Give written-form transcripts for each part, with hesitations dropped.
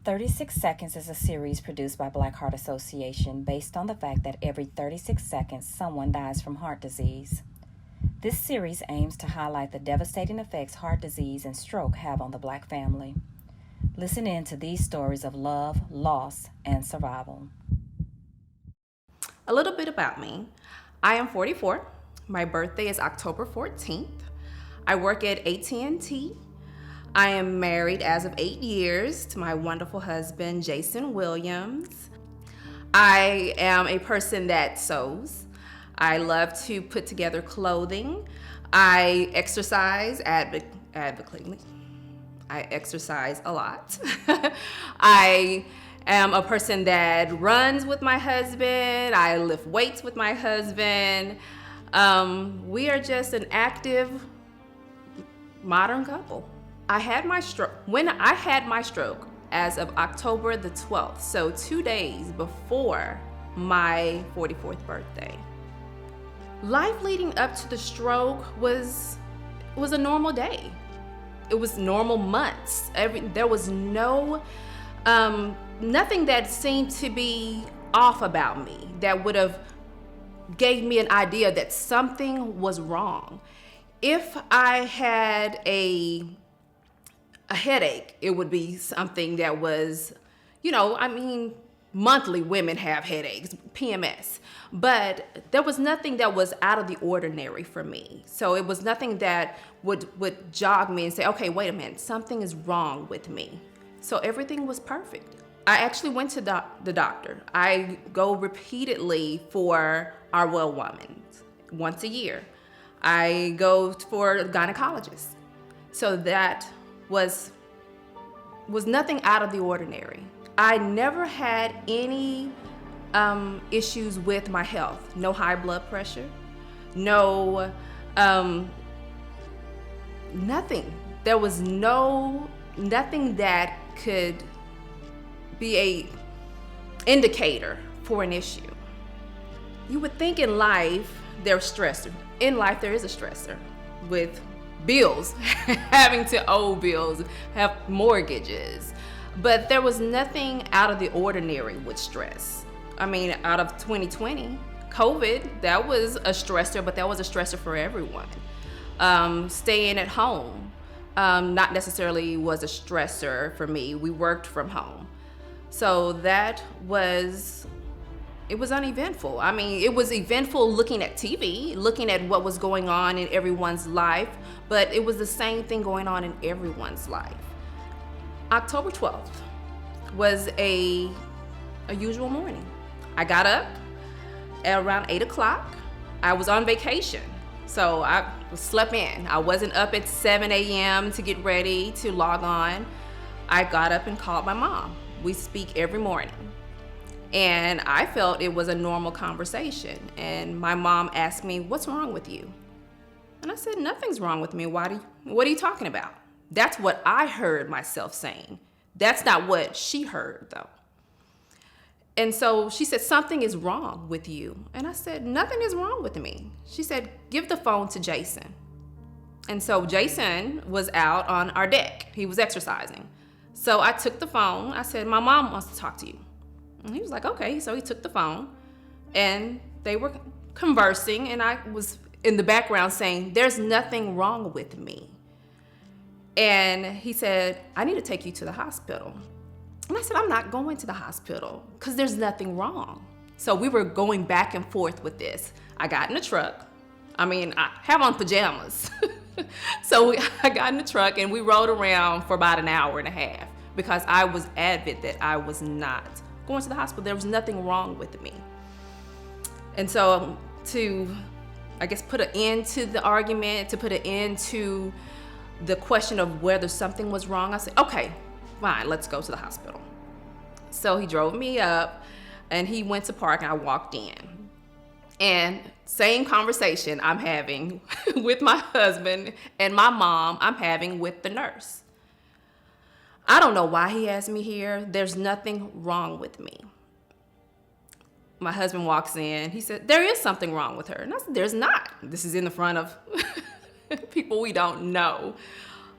36 Seconds is a series produced by Black Heart Association based on the fact that every 36 seconds someone dies from heart disease. This series aims to highlight the devastating effects heart disease and stroke have on the Black family. Listen in to these stories of love, loss, and survival. A little bit about me. I am 44. My birthday is October 14th. I work at AT&T. I am married as of 8 years to my wonderful husband, Jason Williams. I am a person that sews. I love to put together clothing. I exercise advocaately. I exercise a lot. I am a person that runs with my husband. I lift weights with my husband. We are just an active, modern couple. I had my stroke. When I had my stroke, as of October the 12th, so 2 days before my 44th birthday. Life leading up to the stroke was a normal day. It was normal months. There was nothing that seemed to be off about me that would have gave me an idea that something was wrong. If I had a headache, it would be something that was, monthly women have headaches, PMS. But there was nothing that was out of the ordinary for me. So it was nothing that would jog me and say, okay, wait a minute, something is wrong with me. So everything was perfect. I actually went to the doctor. I go repeatedly for our well women's once a year. I go for a gynecologist. So that was nothing out of the ordinary. I never had any issues with my health. No high blood pressure, no, nothing. There was nothing that could be a indicator for an issue. You would think in life there's stressor. In life there is a stressor with bills, having to owe bills, have mortgages. But there was nothing out of the ordinary with stress. Out of 2020, COVID, that was a stressor, but that was a stressor for everyone. Staying at home, not necessarily was a stressor for me. We worked from home. So it was uneventful. It was eventful looking at TV, looking at what was going on in everyone's life, but it was the same thing going on in everyone's life. October 12th was a usual morning. I got up at around 8 o'clock. I was on vacation, so I slept in. I wasn't up at 7 a.m. to get ready to log on. I got up and called my mom. We speak every morning. And I felt it was a normal conversation. And my mom asked me, "What's wrong with you?" And I said, "Nothing's wrong with me. What are you talking about?" That's what I heard myself saying. That's not what she heard, though. And so she said, "Something is wrong with you." And I said, "Nothing is wrong with me." She said, "Give the phone to Jason." And so Jason was out on our deck. He was exercising. So I took the phone. I said, "My mom wants to talk to you." And he was like, "Okay." So he took the phone and they were conversing, and I was in the background saying, "There's nothing wrong with me." And he said, "I need to take you to the hospital." And I said, "I'm not going to the hospital because there's nothing wrong." So we were going back and forth with this. I got in the truck. I have on pajamas. So I got in the truck and we rode around for about an hour and a half because I was adamant that I was not going to the hospital. There was nothing wrong with me. And so to, put an end to the argument, to put an end to the question of whether something was wrong, I said, "Okay, fine, let's go to the hospital." So he drove me up and he went to park and I walked in. And same conversation I'm having with my husband and my mom I'm having with the nurse. I don't know why he has me here. There's nothing wrong with me. My husband walks in. He said, "There is something wrong with her." And I said, "There's not." This is in the front of people we don't know.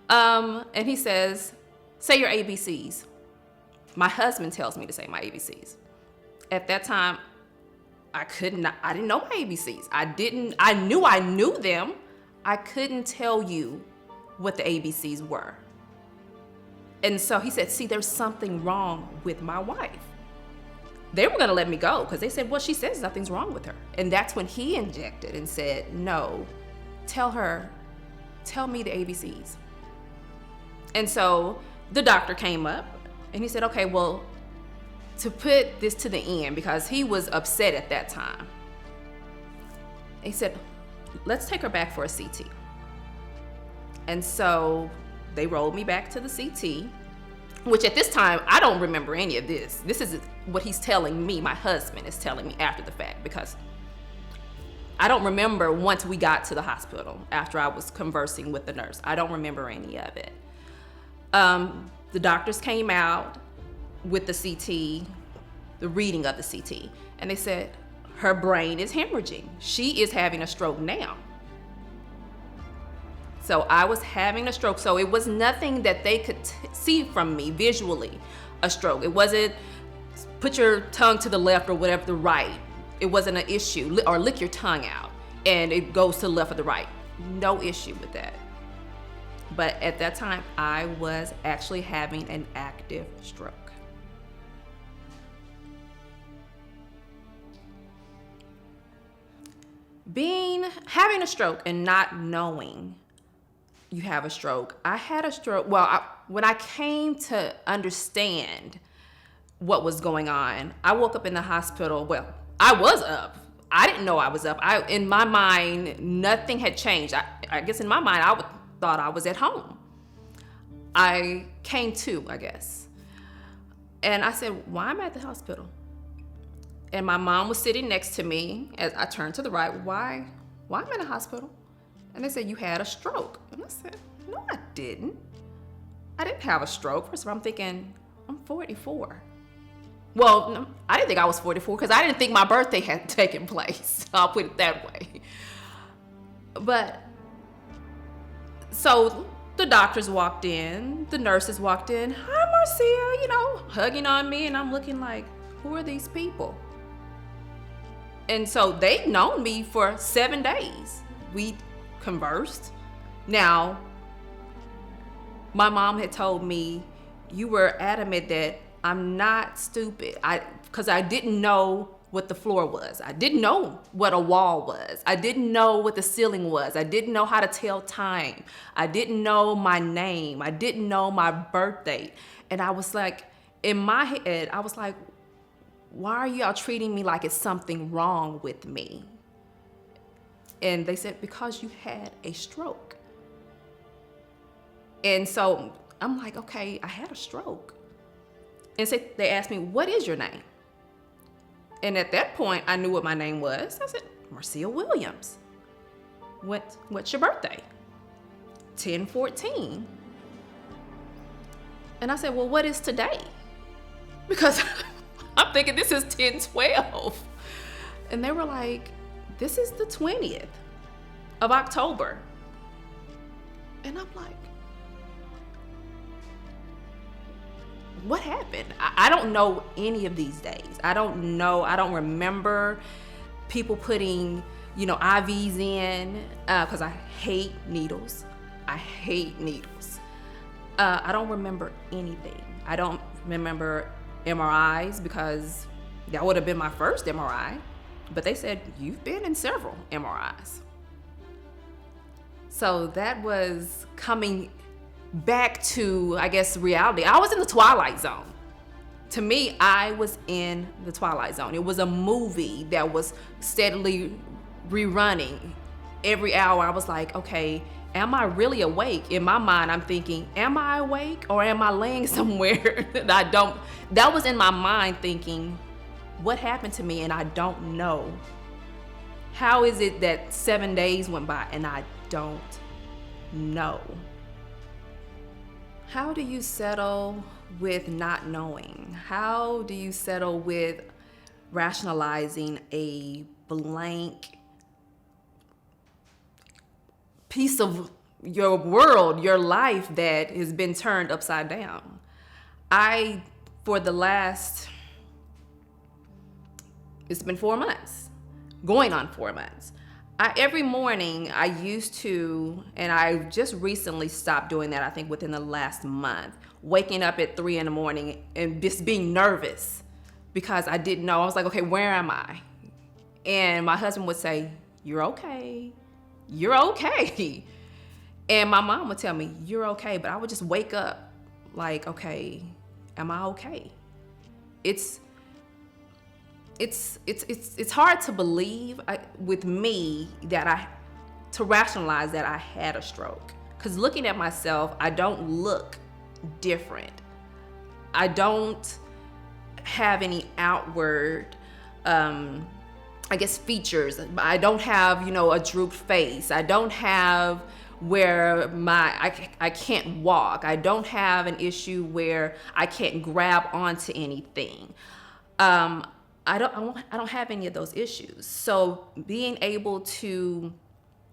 And he says, "Say your ABCs." My husband tells me to say my ABCs. At that time, I didn't know my ABCs. I knew them. I couldn't tell you what the ABCs were. And so he said, see, there's something wrong with my wife. They were gonna let me go because they said, well, she says nothing's wrong with her. And that's when he injected and said, no, tell me the ABCs. And so the doctor came up and he said, okay, well, to put this to the end, because he was upset at that time, he said, let's take her back for a CT. And so they rolled me back to the CT, which at this time, I don't remember any of this. This is what he's telling me, my husband is telling me after the fact, because I don't remember once we got to the hospital after I was conversing with the nurse. I don't remember any of it. The doctors came out with the CT, the reading of the CT, and they said, her brain is hemorrhaging. She is having a stroke now. So I was having a stroke. So it was nothing that they could see from me visually, a stroke. It wasn't put your tongue to the left or whatever, the right. It wasn't an issue, or lick your tongue out and it goes to the left or the right. No issue with that. But at that time, I was actually having an active stroke. Having a stroke and not knowing you have a stroke. I had a stroke. Well, when I came to understand what was going on, I woke up in the hospital. Well, I was up. I didn't know I was up. In my mind, nothing had changed. I guess in my mind, thought I was at home. I came to, I guess. And I said, why am I at the hospital? And my mom was sitting next to me as I turned to the right. Why am I in the hospital? And they said, you had a stroke. And I said, no, I didn't. I didn't have a stroke. First of all, I'm thinking, I'm 44. Well, no, I didn't think I was 44 because I didn't think my birthday had taken place. I'll put it that way. But, so the doctors walked in, the nurses walked in. Hi, Marcia, hugging on me. And I'm looking like, who are these people? And so they'd known me for 7 days. We conversed. Now, my mom had told me, you were adamant that I'm not stupid. Because I didn't know what the floor was. I didn't know what a wall was. I didn't know what the ceiling was. I didn't know how to tell time. I didn't know my name. I didn't know my birth date. And I was like, in my head, I was like, why are y'all treating me like it's something wrong with me? And they said, because you had a stroke. And so I'm like, okay, I had a stroke. And so they asked me, what is your name? And at that point, I knew what my name was. I said, Marcia Williams. What's your birthday? 10/14. And I said, well, what is today? Because I'm thinking this is 10/12. And they were like, this is the 20th of October. And I'm like, what happened? I don't know any of these days. I don't know. I don't remember people putting, IVs in, because I hate needles. I hate needles. I don't remember anything. I don't remember MRIs because that would have been my first MRI. But they said, you've been in several MRIs. So that was coming back to, I guess, reality. I was in the twilight zone. To me, I was in the twilight zone. It was a movie that was steadily rerunning every hour. I was like, okay, am I really awake? In my mind, I'm thinking, am I awake or am I laying somewhere that was in my mind thinking, what happened to me and I don't know? How is it that 7 days went by and I don't know? How do you settle with not knowing? How do you settle with rationalizing a blank piece of your world, your life that has been turned upside down? I for the last, it's been 4 months, going on 4 months. Every morning I used to, and I just recently stopped doing that, I think within the last month, waking up at 3 in the morning and just being nervous because I didn't know. I was like, okay, where am I? And my husband would say, you're okay. You're okay. And my mom would tell me, you're okay. But I would just wake up like, okay, am I okay? It's hard to believe with me to rationalize that I had a stroke. Because looking at myself, I don't look different. I don't have any outward, features. I don't have, a drooped face. I don't have where I can't walk. I don't have an issue where I can't grab onto anything. I don't have any of those issues. So being able to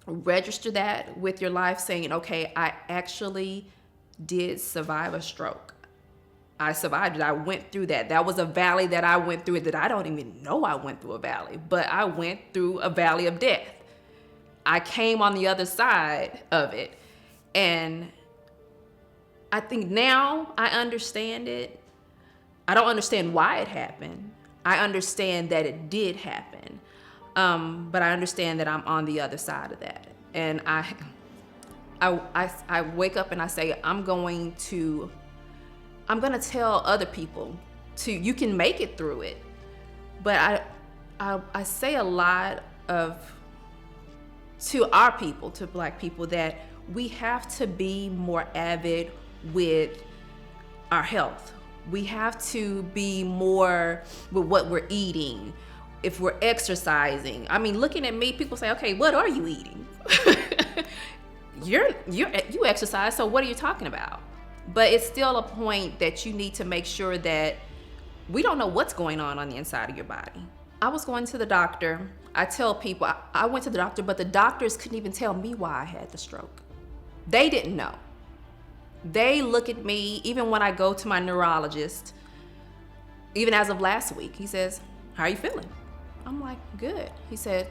register that with your life, saying, okay, I actually did survive a stroke. I survived it. I went through that. That was a valley that I went through that I don't even know I went through a valley, but I went through a valley of death. I came on the other side of it. And I think now I understand it. I don't understand why it happened. I understand that it did happen. But I understand that I'm on the other side of that. And I wake up and I say, I'm going to tell other people you can make it through it. But I say a lot to our people, to Black people, that we have to be more avid with our health. We have to be more with what we're eating, if we're exercising. I mean, looking at me, people say, okay, what are you eating? You exercise, so what are you talking about? But it's still a point that you need to make sure that we don't know what's going on the inside of your body. I was going to the doctor. I tell people, I went to the doctor, but the doctors couldn't even tell me why I had the stroke. They didn't know. They look at me, even when I go to my neurologist, even as of last week, he says, how are you feeling? I'm like, good. He said,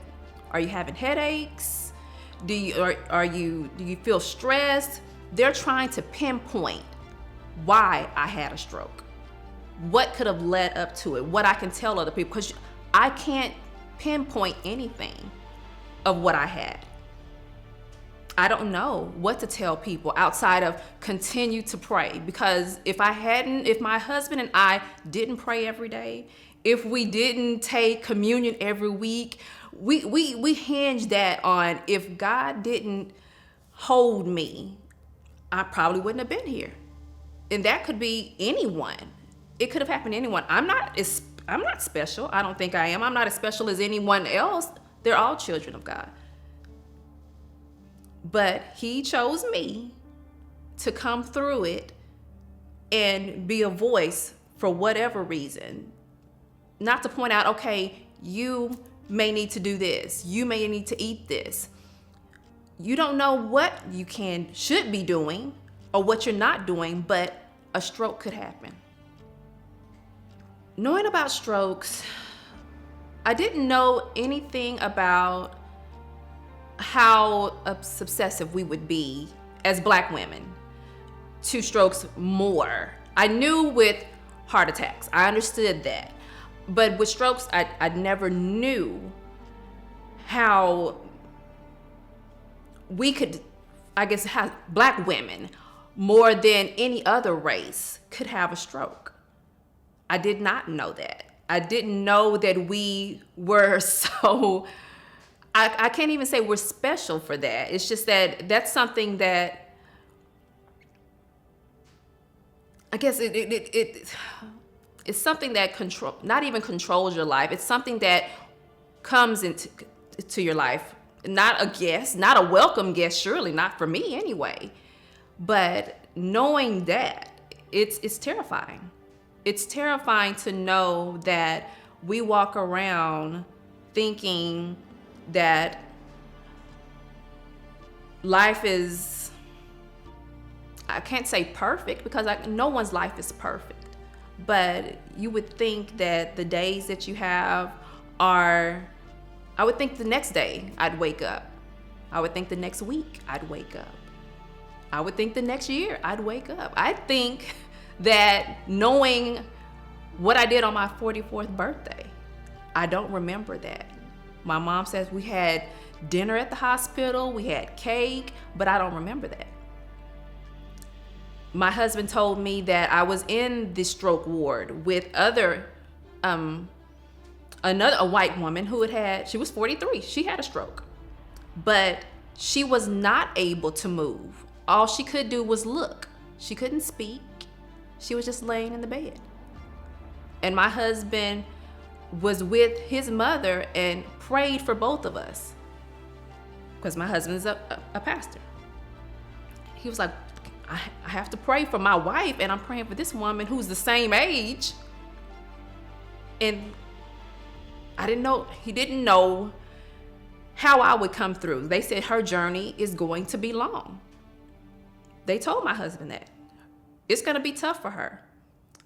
are you having headaches? Do you feel stressed? They're trying to pinpoint why I had a stroke. What could have led up to it? What I can tell other people, because I can't pinpoint anything of what I had. I don't know what to tell people outside of continue to pray, because if my husband and I didn't pray every day, if we didn't take communion every week, we hinge that on, if God didn't hold me, I probably wouldn't have been here. And that could be anyone. It could have happened to anyone. I'm not special. I don't think I am. I'm not as special as anyone else. They're all children of God. But he chose me to come through it and be a voice for whatever reason. Not to point out, okay, you may need to do this. You may need to eat this. You don't know what you should be doing or what you're not doing, but a stroke could happen. Knowing about strokes, I didn't know anything about how obsessive we would be as Black women to strokes more. I knew with heart attacks, I understood that. But with strokes, I never knew how we could, how Black women, more than any other race, could have a stroke. I did not know that. I didn't know that we were so, I can't even say we're special for that. It's just that that's something that, I guess it's something that not even controls your life. It's something that comes into your life. Not a guest, not a welcome guest, surely not for me anyway. But knowing that, it's terrifying. It's terrifying to know that we walk around thinking that life is, I can't say perfect, because no one's life is perfect, But you would think that the days that you have are, I would think the next day I'd wake up. I would think the next week I'd wake up. I would think the next year I'd wake up. I think that knowing what I did on my 44th birthday, I don't remember that. My mom says we had dinner at the hospital, we had cake, but I don't remember that. My husband told me that I was in the stroke ward with a white woman who she was 43. She had a stroke, but she was not able to move. All she could do was look. She couldn't speak. She was just laying in the bed. And my husband was with his mother and prayed for both of us, because my husband's a pastor. He was like, I have to pray for my wife, and I'm praying for this woman who's the same age. And he didn't know how I would come through. They said her journey is going to be long. They told my husband that. It's going to be tough for her.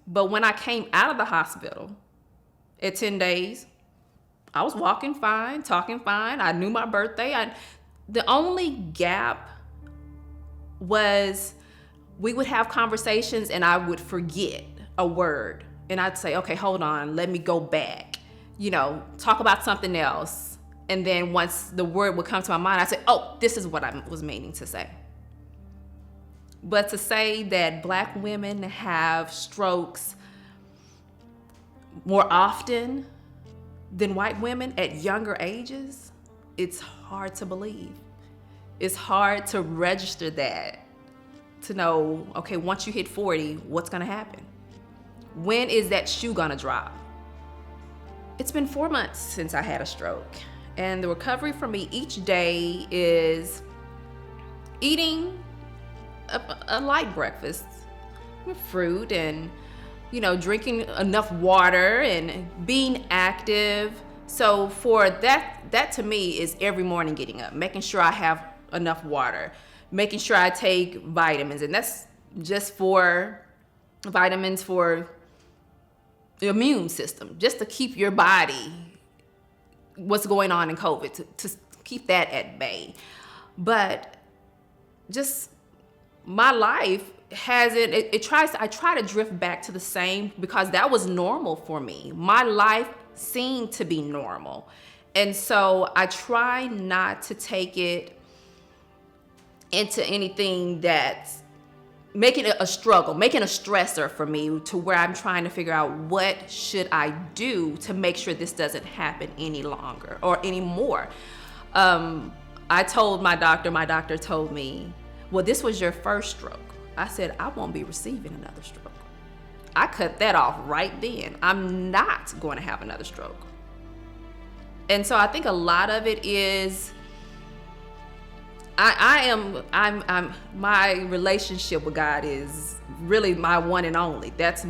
But when I came out of the hospital at 10 days, I was walking fine, talking fine. I knew my birthday. The only gap was we would have conversations and I would forget a word. And I'd say, okay, hold on, let me go back. Talk about something else. And then once the word would come to my mind, I'd say, oh, this is what I was meaning to say. But to say that Black women have strokes more often than white women at younger ages, it's hard to believe. It's hard to register that, to know, okay, once you hit 40, what's gonna happen? When is that shoe gonna drop? It's been 4 months since I had a stroke, and the recovery for me each day is eating a light breakfast with fruit and, drinking enough water and being active. So for that to me is every morning getting up, making sure I have enough water, making sure I take vitamins, and that's just for vitamins for the immune system, just to keep your body, what's going on in COVID, to keep that at bay. But just my life hasn't, I try to drift back to the same, because that was normal for me. My life seemed to be normal. And so I try not to take it into anything that's making it a struggle, making a stressor for me, to where I'm trying to figure out what should I do to make sure this doesn't happen any longer or anymore. I told my doctor told me, well, this was your first stroke. I said, I won't be receiving another stroke. I cut that off right then. I'm not going to have another stroke. And so I think a lot of it is, my relationship with God is really my one and only. That's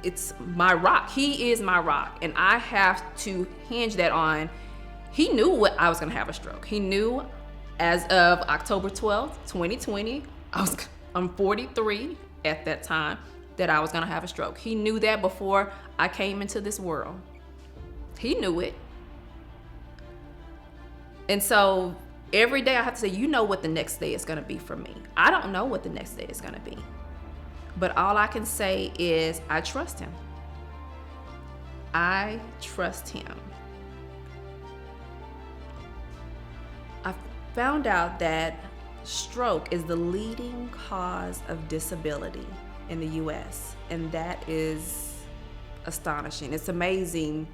it's my rock. He is my rock. And I have to hinge that on, he knew what I was going to have a stroke. He knew as of October 12th, 2020, I'm 43 at that time, that I was going to have a stroke. He knew that before I came into this world. He knew it. And so every day I have to say, you know what the next day is going to be for me. I don't know what the next day is going to be. But all I can say is I trust him. I trust him. I found out that stroke is the leading cause of disability in the U.S., and that is astonishing. It's amazing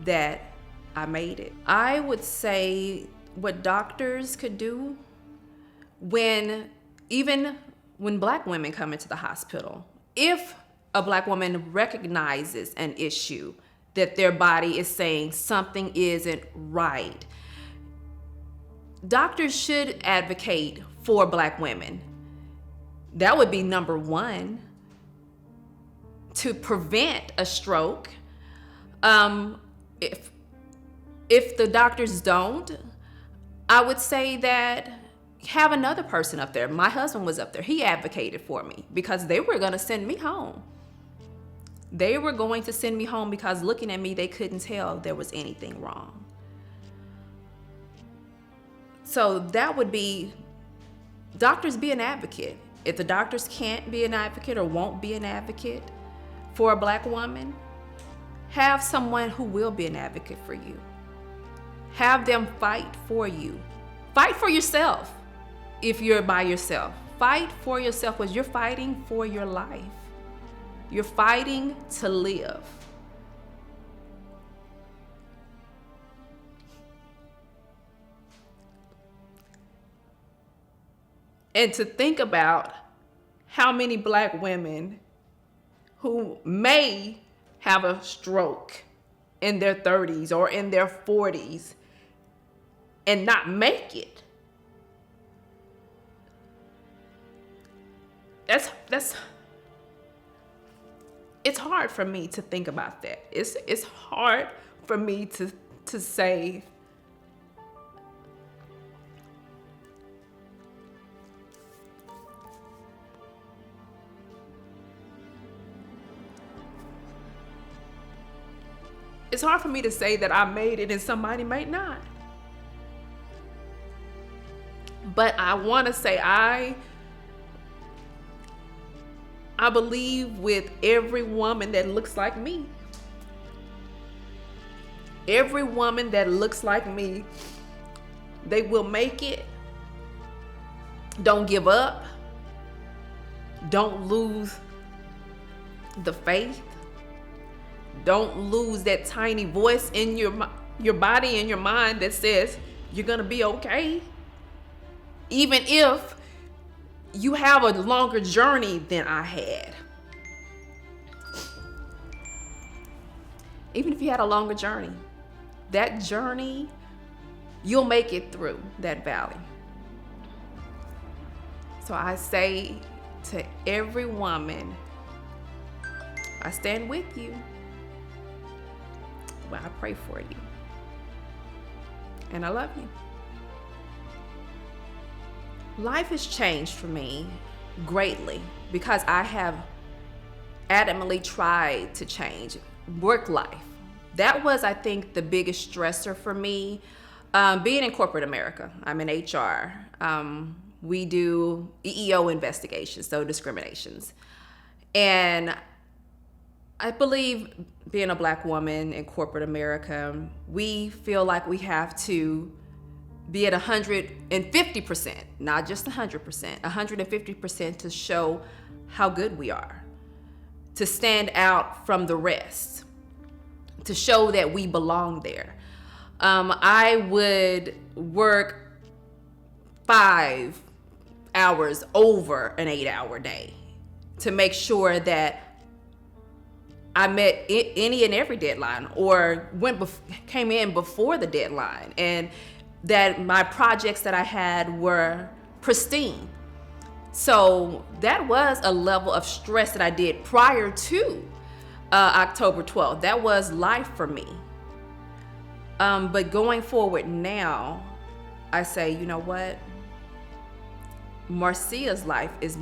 that I made it. I would say what doctors could do even when Black women come into the hospital, if a Black woman recognizes an issue that their body is saying something isn't right, doctors should advocate for Black women. That would be number one, to prevent a stroke. If the doctors don't, I would say that have another person up there. My husband was up there. He advocated for me because they were going to send me home. They were going to send me home because looking at me, they couldn't tell there was anything wrong. So that would be, doctors be an advocate. If the doctors can't be an advocate or won't be an advocate for a Black woman, have someone who will be an advocate for you. Have them fight for you. Fight for yourself if you're by yourself. Fight for yourself because you're fighting for your life. You're fighting to live. And to think about how many Black women who may have a stroke in their 30s or in their 40s and not make it. That's it's hard for me to think about that. It's hard for me to say it's hard for me to say that I made it and somebody might not. But I want to say I believe with every woman that looks like me. Every woman that looks like me, they will make it. Don't give up. Don't lose the faith. Don't lose that tiny voice in your body and your mind that says you're going to be okay. Even if you have a longer journey than I had. Even if you had a longer journey, that journey, you'll make it through that valley. So I say to every woman, I stand with you. But I pray for you. And I love you. Life has changed for me greatly because I have adamantly tried to change. Work life. That was, I think, the biggest stressor for me. Being in corporate America, I'm in HR. We do EEO investigations, so discriminations. And I believe being a Black woman in corporate America, we feel like we have to be at 150%, not just 100%, 150% to show how good we are, to stand out from the rest, to show that we belong there. I would work 5 hours over an 8-hour day to make sure that I met any and every deadline or came in before the deadline, and that my projects that I had were pristine. So that was a level of stress that I did prior to October 12th. That was life for me. But going forward now, I say, you know what? Marcia's life is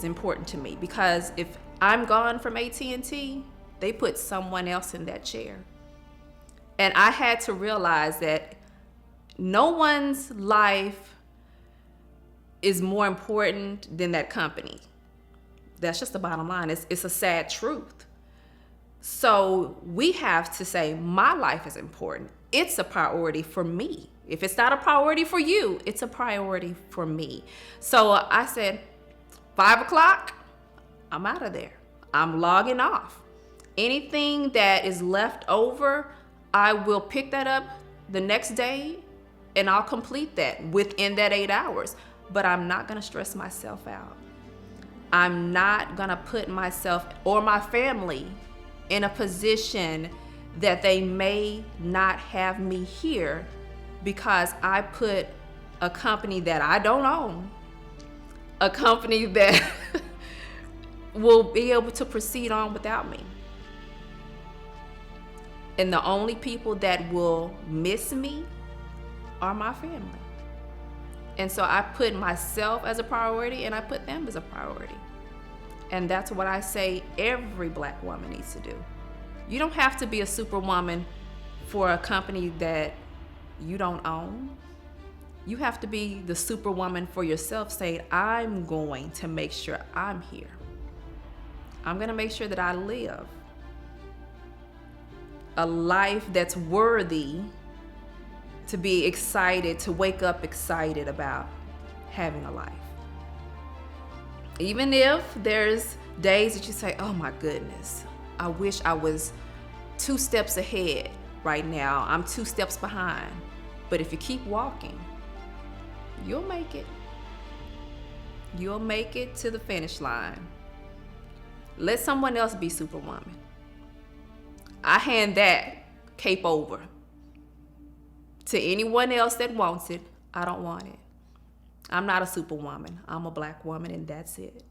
important to me, because if I'm gone from AT&T, they put someone else in that chair. And I had to realize that no one's life is more important than that company. That's just the bottom line. It's a sad truth. So we have to say, my life is important. It's a priority for me. If it's not a priority for you, it's a priority for me. So I said, 5 o'clock, I'm out of there. I'm logging off. Anything that is left over, I will pick that up the next day and I'll complete that within that 8 hours. But I'm not gonna stress myself out. I'm not gonna put myself or my family in a position that they may not have me here because I put a company that I don't own, a company that will be able to proceed on without me. And the only people that will miss me are my family. And so I put myself as a priority and I put them as a priority. And that's what I say every black woman needs to do. You don't have to be a superwoman for a company that you don't own. You have to be the superwoman for yourself, saying, I'm going to make sure I'm here. I'm going to make sure that I live a life that's worthy to be excited, to wake up excited about having a life. Even if there's days that you say, oh my goodness, I wish I was 2 steps ahead right now. I'm 2 steps behind. But if you keep walking, you'll make it. You'll make it to the finish line. Let someone else be superwoman. I hand that cape over to anyone else that wants it. I don't want it. I'm not a superwoman. I'm a black woman, and that's it.